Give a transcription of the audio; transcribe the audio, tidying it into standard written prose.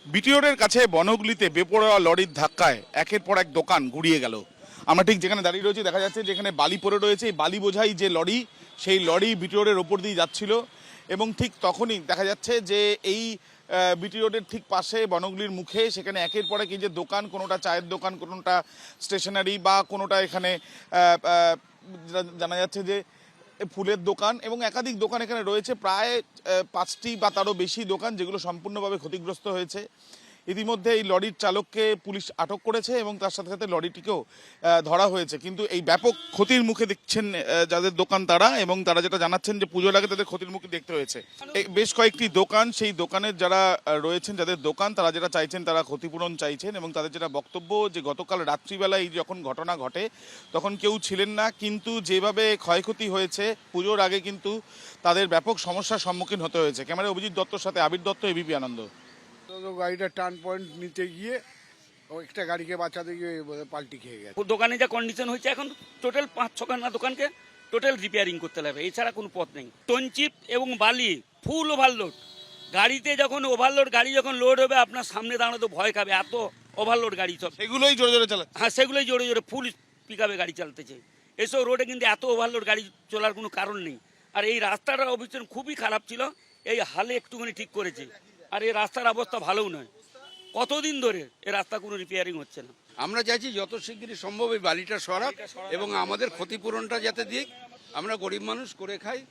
বিটিওরের কাছে বনগুলিতে বেপরোয়া লরির ধাক্কায় একের পর এক দোকান গুড়িয়ে গেল। আমরা ঠিক যেখানে দাঁড়িয়ে রয়েছি দেখা যাচ্ছে যেখানে বালি পড়ে রয়েছে, এই বালি বোঝাই যে লরি, সেই লরি বিটিওরের ওপর দিয়ে যাচ্ছিল এবং ঠিক তখনই দেখা যাচ্ছে যে এই বিটি রোডের ঠিক পাশে বনগুলির মুখে সেখানে একের পর এক এই যে দোকান, কোনোটা চায়ের দোকান, কোনোটা স্টেশনারি বা কোনোটা এখানে জানা যাচ্ছে যে ফুলের দোকান এবং একাধিক দোকান এখানে রয়েছে, প্রায় 5টি বা তারও বেশি দোকান যেগুলো সম্পূর্ণভাবে ক্ষতিগ্রস্ত হয়েছে। ইতিমধ্যে এই লরির চালককে পুলিশ আটক করেছে এবং তার সাথে সাথে লরিটিকেও ধরা হয়েছে। কিন্তু এই ব্যাপক ক্ষতির মুখে দেখছেন যাদের দোকান তারা, এবং তারা যেটা জানাচ্ছেন যে পুজোর আগে তাদের ক্ষতির মুখে দেখতে হয়েছে। বেশ কয়েকটি দোকান, সেই দোকানের যারা রয়েছেন যাদের দোকান, তারা যেটা চাইছেন তারা ক্ষতিপূরণ চাইছেন এবং তাদের যেটা বক্তব্য যে গতকাল রাত্রিবেলায় যখন ঘটনা ঘটে তখন কেউ ছিলেন না, কিন্তু যেভাবে ক্ষয়ক্ষতি হয়েছে পুজোর আগে কিন্তু তাদের ব্যাপক সমস্যার সম্মুখীন হতে হয়েছে। ক্যামেরায় অভিজিৎ দত্তর সাথে আবির দত্ত, এবিপি আনন্দ। তো গাড়িটা টার্ন পয়েন্ট নিতে গিয়ে একটা গাড়িকে বাঁচাতে গিয়ে পাল্টি খেয়ে গেছে। দোকানে যা কন্ডিশন হয়েছে এখন টোটাল 5-6খানা দোকানকে টোটাল রিপেয়ারিং করতে লাগবে, এছাড়া কোনো পথ নেই। টনচিপ এবং বালি ফুল ওভারলোড গাড়িতে, যখন ওভারলোড গাড়ি যখন লোড হবে আপনার সামনে দাঁড়াতে ভয় খাবে, এত ওভারলোড গাড়ি সব। এগুলোই জোরে জোরে চালাচ্ছে। হ্যাঁ, সেগুলোই জোরে জোরে ফুল পিকআপে গাড়ি চালাতেছে। এসব রোডে কিন্তু এত ওভারলোড গাড়ি চলার কোনো কারণ নেই। আর এই রাস্তাটার অবস্থা খুবই খারাপ ছিল, এই হালে একটুখানি ঠিক করেছে। আর এই রাস্তার অবস্থা ভালোও নয়, কতদিন ধরে এই রাস্তা কোনো রিপেয়ারিং হচ্ছে না। আমরা চাইছি যত শিগগিরই সম্ভব এই বালিটা সরাক এবং আমাদের ক্ষতিপূরণটা যাতে দিক। আমরা গরিব মানুষ করে খাই।